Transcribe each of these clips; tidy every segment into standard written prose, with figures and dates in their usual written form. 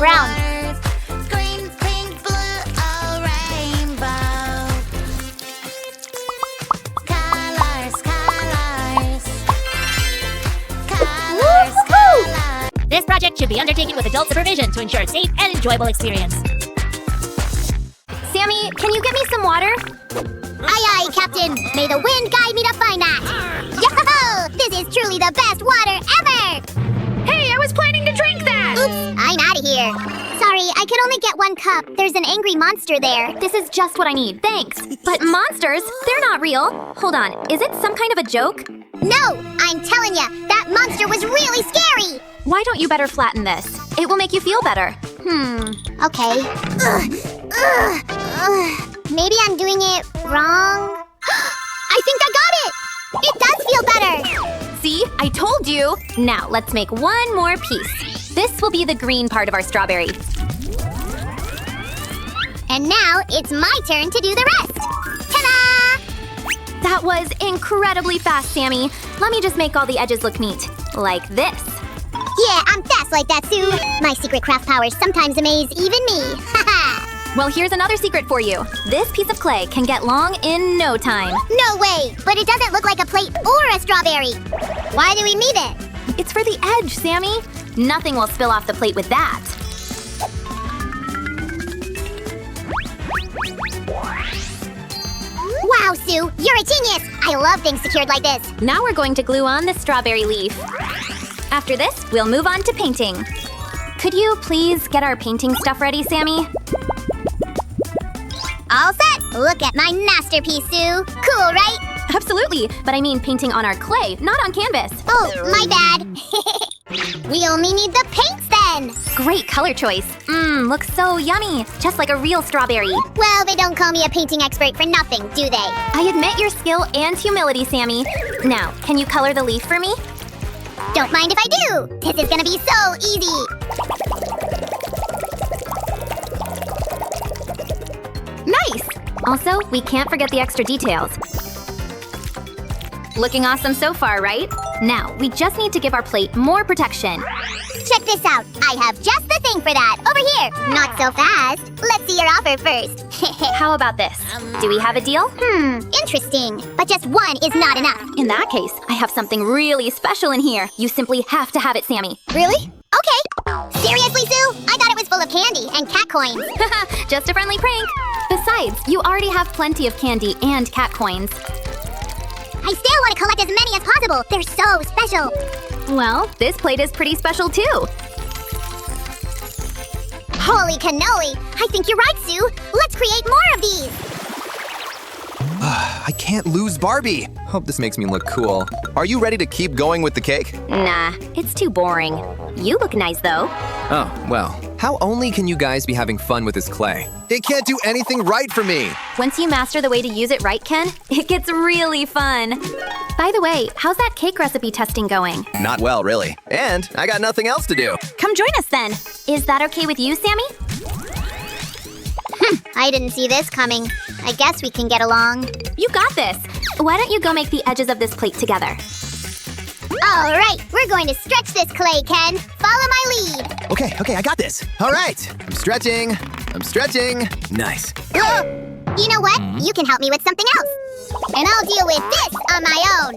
brown. Green, pink, blue, oh, rainbow. Colors, colors. Colors, colors. This project should be undertaken with adult supervision to ensure a safe and enjoyable experience. Sammy, can you get me some water? Aye, aye, Captain. May the wind guide me to find that. Yo-ho-ho! This is truly the best water ever! Hey, I was planning to drink that! Oops, I'm out of here. Sorry, I could only get 1 cup. There's an angry monster there. This is just what I need, thanks. But monsters, they're not real. Hold on, is it some kind of a joke? No, I'm telling ya, that monster was really scary! Why don't you better flatten this? It will make you feel better. Okay. Maybe I'm doing it wrong? I think I got it! It does feel better! See, I told you. Now, let's make one more piece. This will be the green part of our strawberry. And now, it's my turn to do the rest! Ta-da! That was incredibly fast, Sammy. Let me just make all the edges look neat. Like this. Yeah, I'm fast like that, Sue. My secret craft powers sometimes amaze even me. Haha! Well, here's another secret for you. This piece of clay can get long in no time. No way! But it doesn't look like a plate or a strawberry. Why do we need it? It's for the edge, Sammy. Nothing will spill off the plate with that. Wow, Sue, you're a genius! I love things secured like this. Now we're going to glue on the strawberry leaf. After this, we'll move on to painting. Could you please get our painting stuff ready, Sammy? All set! Look at my masterpiece, Sue. Cool, right? Absolutely, but I mean painting on our clay, not on canvas. Oh, my bad. We only need the paints then! Great color choice. Looks so yummy, just like a real strawberry. Well, they don't call me a painting expert for nothing, do they? I admit your skill and humility, Sammy. Now, can you color the leaf for me? Don't mind if I do! This is gonna be so easy! Nice! Also, we can't forget the extra details. Looking awesome so far, right? Now, we just need to give our plate more protection. Check this out. I have just the thing for that. Over here. Not so fast. Let's see your offer first. How about this? Do we have a deal? Interesting. But just one is not enough. In that case, I have something really special in here. You simply have to have it, Sammy. Really? Okay. Seriously, Sue? I thought it was full of candy and cat coins. Just a friendly prank. Besides, you already have plenty of candy and cat coins. I still want to collect as many as possible. They're so special. Well, this plate is pretty special too. Holy cannoli! I think you're right, Sue. Let's create more of these. I can't lose Barbie. Hope this makes me look cool. Are you ready to keep going with the cake? Nah, it's too boring. You look nice though. Oh, well. How only can you guys be having fun with this clay? It can't do anything right for me. Once you master the way to use it right, Ken, it gets really fun. By the way, how's that cake recipe testing going? Not well, really. And I got nothing else to do. Come join us then. Is that okay with you, Sammy? I didn't see this coming. I guess we can get along. You got this. Why don't you go make the edges of this plate together? All right, we're going to stretch this clay, Ken. Follow my lead. Okay, I got this. All right. I'm stretching. Nice. You know what? You can help me with something else. And I'll deal with this on my own.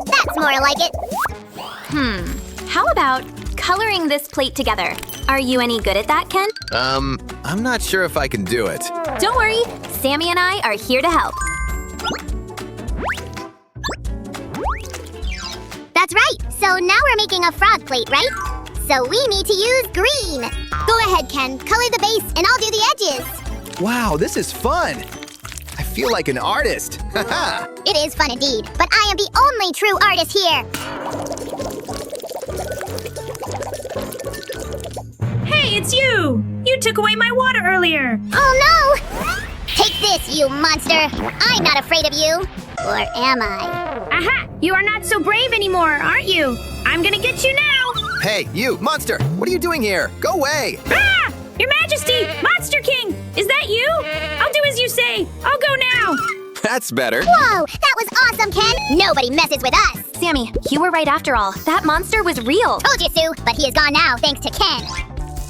That's more like it. How about coloring this plate together? Are you any good at that, Ken? I'm not sure if I can do it. Don't worry. Sammy and I are here to help. That's right. So now we're making a frog plate, right? So we need to use green. Go ahead, Ken. Color the base, and I'll do the edges. Wow, this is fun. I feel like an artist. Haha. It is fun indeed, but I am the only true artist here. Hey, it's you! You took away my water earlier! Oh no! Take this, you monster! I'm not afraid of you. Or am I? Aha! You are not so brave anymore, aren't you? I'm gonna get you now! Hey, you, monster! What are you doing here? Go away! Ah! Your Majesty! Monster King! Is that you? I'll do as you say! I'll go now! That's better. Whoa! That was awesome, Ken! Nobody messes with us! Sammy, you were right after all. That monster was real. Told you, Sue, but he is gone now thanks to Ken.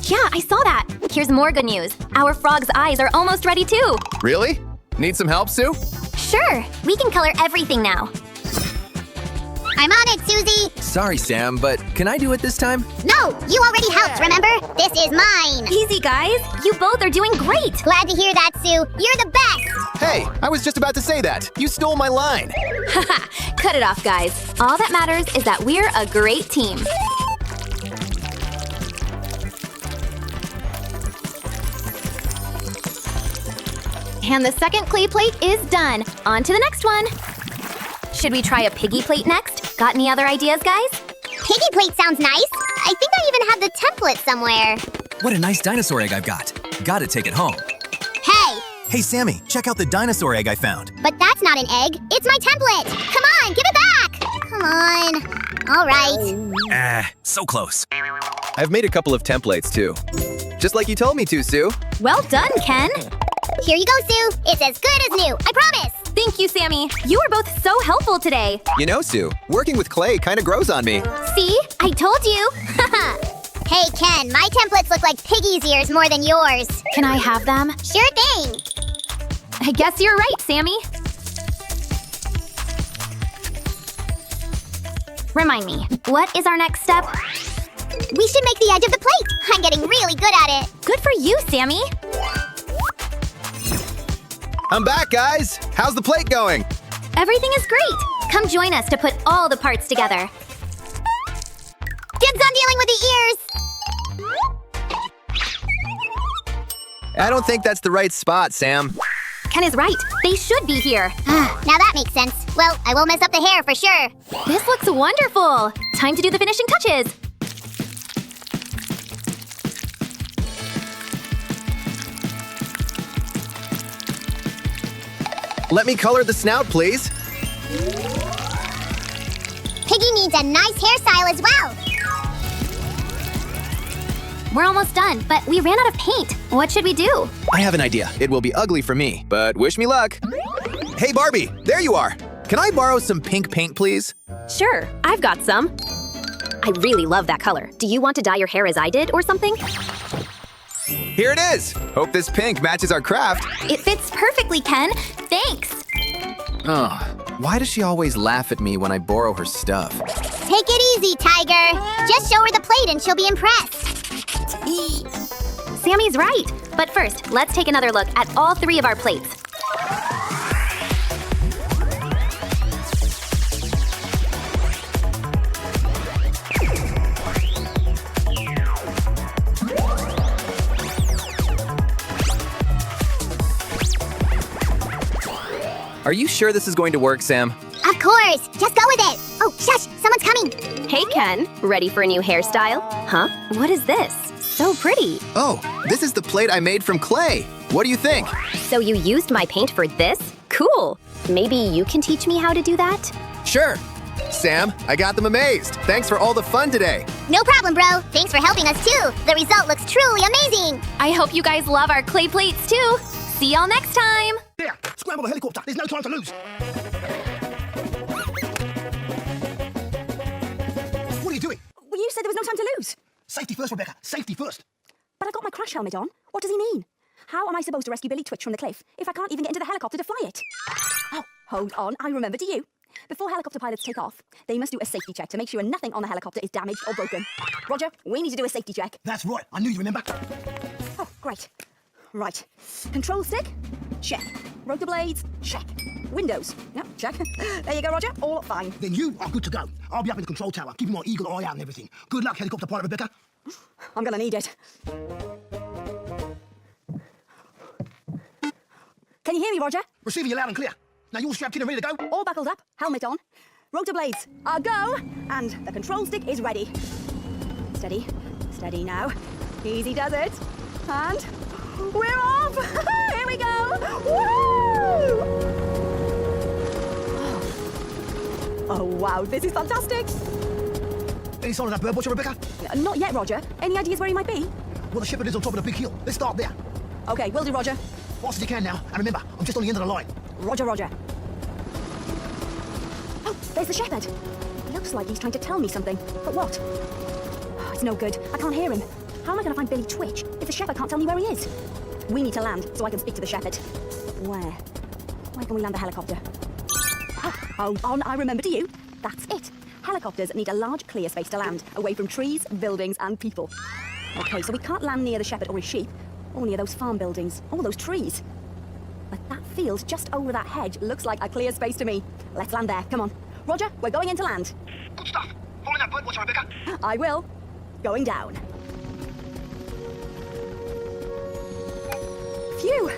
Yeah, I saw that. Here's more good news. Our frog's eyes are almost ready too. Really? Need some help, Sue? Sure, we can color everything now. I'm on it, Susie. Sorry, Sam, but can I do it this time? No, you already helped, remember? This is mine. Easy, guys. You both are doing great. Glad to hear that, Sue. You're the best. Hey, I was just about to say that. You stole my line. Haha, cut it off, guys. All that matters is that we're a great team. And the second clay plate is done. On to the next one. Should we try a piggy plate next? Got any other ideas, guys? Piggy plate sounds nice. I think I even have the template somewhere. What a nice dinosaur egg I've got. Gotta take it home. Hey, Hey, Sammy, check out the dinosaur egg I found. but that's not an egg. It's my template. Come on, give it back. Come on. All right. So close. I've made a couple of templates, too. Just like you told me to, Sue. Well done, Ken. Here you go, Sue. It's as good as new. I promise. Thank you, Sammy. You were both so helpful today. You know, Sue, working with clay kind of grows on me. See? I told you. Hey, Ken, my templates look like piggy's ears more than yours. Can I have them? Sure thing. I guess you're right, Sammy. Remind me, what is our next step? We should make the edge of the plate. I'm getting really good at it. Good for you, Sammy. I'm back, guys. How's the plate going? Everything is great. Come join us to put all the parts together. Dibs on dealing with the ears. I don't think that's the right spot, Sam. Ken is right. They should be here. Now that makes sense. Well, I won't mess up the hair for sure. This looks wonderful. Time to do the finishing touches. Let me color the snout, please. Piggy needs a nice hairstyle as well. We're almost done, but we ran out of paint. What should we do? I have an idea. It will be ugly for me, but wish me luck. Hey, Barbie, there you are. Can I borrow some pink paint, please? Sure, I've got some. I really love that color. Do you want to dye your hair as I did or something? Here it is. Hope this pink matches our craft. It fits perfectly, Ken. Thanks. Oh, why does she always laugh at me when I borrow her stuff? Take it easy, Tiger. Just show her the plate and she'll be impressed. Sammy's right. But first, let's take another look at all three of our plates. Are you sure this is going to work, Sam? Of course. Just go with it. Oh, shush. Someone's coming. Hey, Ken. Ready for a new hairstyle? Huh? What is this? So pretty. Oh, this is the plate I made from clay. What do you think? So you used my paint for this? Cool. Maybe you can teach me how to do that? Sure. Sam, I got them amazed. Thanks for all the fun today. No problem, bro. Thanks for helping us, too. The result looks truly amazing. I hope you guys love our clay plates, too. See y'all next time. There! Scramble the helicopter! There's no time to lose! What are you doing? Well, you said there was no time to lose. Safety first, Rebecca! Safety first! But I got my crash helmet on. What does he mean? How am I supposed to rescue Billy Twitch from the cliff if I can't even get into the helicopter to fly it? Oh, hold on. I remember, do you? Before helicopter pilots take off, they must do a safety check to make sure nothing on the helicopter is damaged or broken. Roger, we need to do a safety check. That's right. I knew you remember. Oh, great. Right. Control stick? Check. Rotor blades? Check. Windows? Yep, check. There you go, Roger. All fine. Then you are good to go. I'll be up in the control tower, keeping my eagle eye out and everything. Good luck, helicopter pilot Rebecca. I'm gonna need it. Can you hear me, Roger? Receiving you loud and clear. Now you're strapped in and ready to go? All buckled up, helmet on. Rotor blades are go, and the control stick is ready. Steady, steady now. Easy does it. And we're off! Here we go! Woo! Oh, wow, this is fantastic. Any sign of that bird watcher, Rebecca? Not yet, Roger. Any ideas where he might be? Well, the shepherd is on top of the big hill. Let's start there. Okay, will do, Roger. Fast as you can now. And remember, I'm just on the end of the line. Roger, Roger. Oh, there's the shepherd. He looks like he's trying to tell me something. But what? Oh, it's no good. I can't hear him. How am I going to find Billy Twitch if the shepherd can't tell me where he is? We need to land so I can speak to the shepherd. Where can we land the helicopter? Oh, hold on, I remembered you. That's it. Helicopters need a large clear space to land, away from trees, buildings and people. Okay, so we can't land near the shepherd or his sheep, or near those farm buildings, or those trees. But that field just over that hedge looks like a clear space to me. Let's land there, come on. Roger, we're going in to land. Good stuff. Following that bird watcher, Rebecca. I will. Going down. Phew.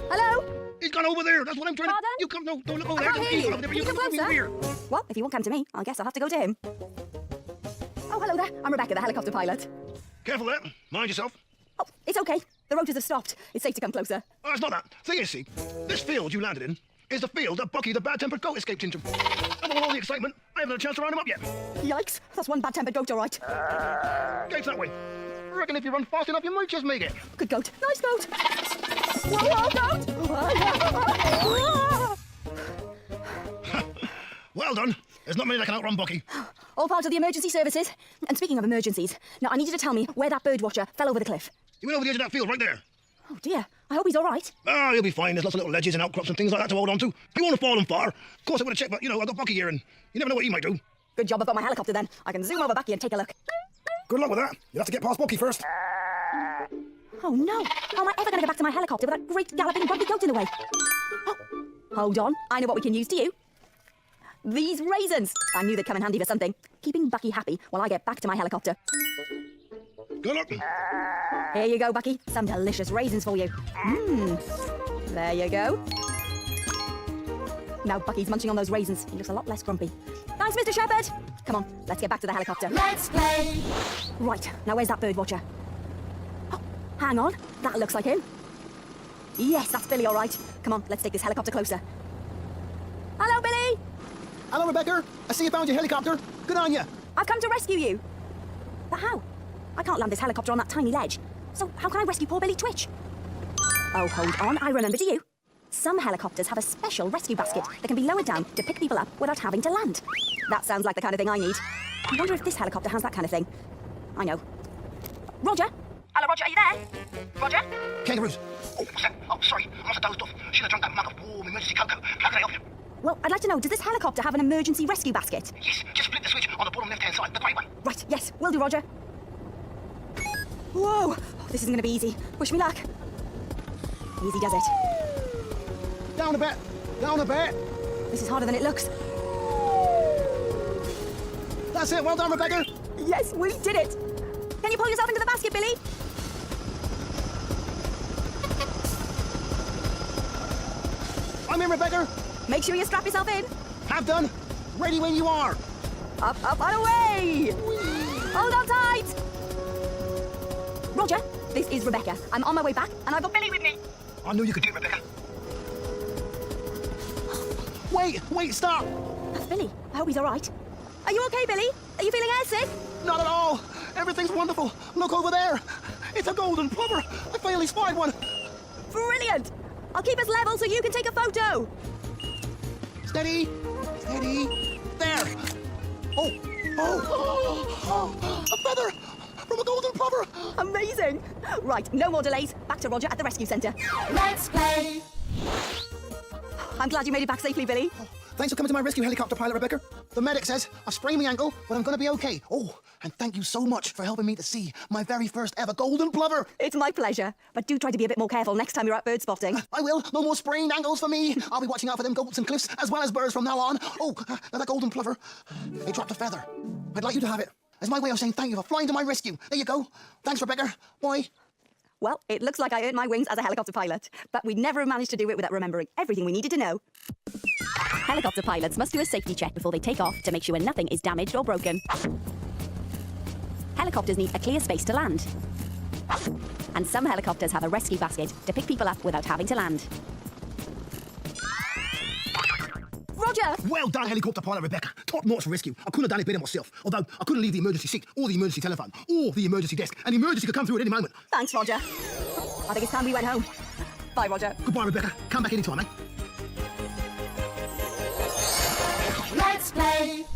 Hello? He's gone over there. That's what I'm trying Pardon? to... You come... No, don't look over I there. can't Don't hear you. you. Over there. Can you come over closer? here. Well, if he won't come to me, I guess I'll have to go to him. Oh, hello there. I'm Rebecca, the helicopter pilot. Careful there. Mind yourself. Oh, it's okay. The rotors have stopped. It's safe to come closer. Oh, it's not that. Thing is, see, this field you landed in is the field that Bucky the bad-tempered goat escaped into. And with all the excitement, I haven't had a chance to round him up yet. Yikes. That's one bad-tempered goat, all right. Gate's that way. I reckon if you run fast enough, you might just make it. Good goat. Nice goat. Whoa, goat! Well done. There's not many that can outrun Bucky. All part of the emergency services. And speaking of emergencies, now I need you to tell me where that bird watcher fell over the cliff. He went over the edge of that field right there. Oh, dear. I hope he's all right. Ah, he'll be fine. There's lots of little ledges and outcrops and things like that to hold on to. He won't have fallen far. Of course, I would have checked, but, you know, I've got Bucky here, and you never know what he might do. Good job I've got my helicopter then. I can zoom over Bucky and take a look. Good luck with that. You'll have to get past Bucky first. Oh, no. How am I ever going to get back to my helicopter with that great galloping grumpy goat in the way? Oh, hold on. I know what we can use to you. These raisins. I knew they'd come in handy for something. Keeping Bucky happy while I get back to my helicopter. Good luck. Here you go, Bucky. Some delicious raisins for you. There you go. Now Bucky's munching on those raisins. He looks a lot less grumpy. Thanks, Mr. Shepherd. Come on, let's get back to the helicopter. Let's play. Right, now where's that bird watcher? Oh, hang on. That looks like him. Yes, that's Billy, all right. Come on, let's take this helicopter closer. Hello, Billy. Hello, Rebecca. I see you found your helicopter. Good on you. I've come to rescue you. But how? I can't land this helicopter on that tiny ledge. So how can I rescue poor Billy Twitch? Oh, hold on. I remembered you. Some helicopters have a special rescue basket that can be lowered down to pick people up without having to land. That sounds like the kind of thing I need. I wonder if this helicopter has that kind of thing. I know. Roger? Hello, Roger. Are you there? Roger? Kangaroos. Oh, what's that? Oh, sorry. I must have dozed off. Should have drunk that mug of warm emergency cocoa. How can I help you? Well, I'd like to know, does this helicopter have an emergency rescue basket? Yes, just flip the switch on the bottom left-hand side. The grey one. Right, yes. Will do, Roger. Whoa! Oh, this isn't going to be easy. Wish me luck. Easy does it. Down a bit. Down a bit. This is harder than it looks. That's it. Well done, Rebecca. Yes, we did it! Can you pull yourself into the basket, Billy? I'm in, Rebecca. Make sure you strap yourself in. Have done. Ready when you are. Up, up, and away! Hold on tight! Roger, this is Rebecca. I'm on my way back, and I've got Billy with me. I knew you could do it, Rebecca. Wait, stop. That's Billy. I hope he's all right. Are you okay, Billy? Are you feeling airsick? Not at all. Everything's wonderful. Look over there. It's a golden plover. I finally spied one. Brilliant! I'll keep us level so you can take a photo. Steady. Steady. There. Oh, a feather from a golden plover. Amazing! Right, no more delays. Back to Roger at the rescue centre. Let's play. I'm glad you made it back safely, Billy. Thanks for coming to my rescue helicopter pilot, Rebecca. The medic says I've sprained my ankle, but I'm going to be okay. Oh, and thank you so much for helping me to see my very first ever golden plover. It's my pleasure. But do try to be a bit more careful next time you're out bird spotting. I will. No more sprained ankles for me. I'll be watching out for them goats and cliffs as well as birds from now on. Oh, now that golden plover, it dropped a feather. I'd like you to have it as my way of saying thank you for flying to my rescue. There you go. Thanks, Rebecca. Bye. Well, it looks like I earned my wings as a helicopter pilot, but we'd never have managed to do it without remembering everything we needed to know. Helicopter pilots must do a safety check before they take off to make sure nothing is damaged or broken. Helicopters need a clear space to land. And some helicopters have a rescue basket to pick people up without having to land. Roger! Well done, helicopter pilot Rebecca. Top-notch rescue. I couldn't have done it better myself. Although I couldn't leave the emergency seat, or the emergency telephone, or the emergency desk. An emergency could come through at any moment. Thanks, Roger. I think it's time we went home. Bye, Roger. Goodbye, Rebecca. Come back anytime, eh? Let's play.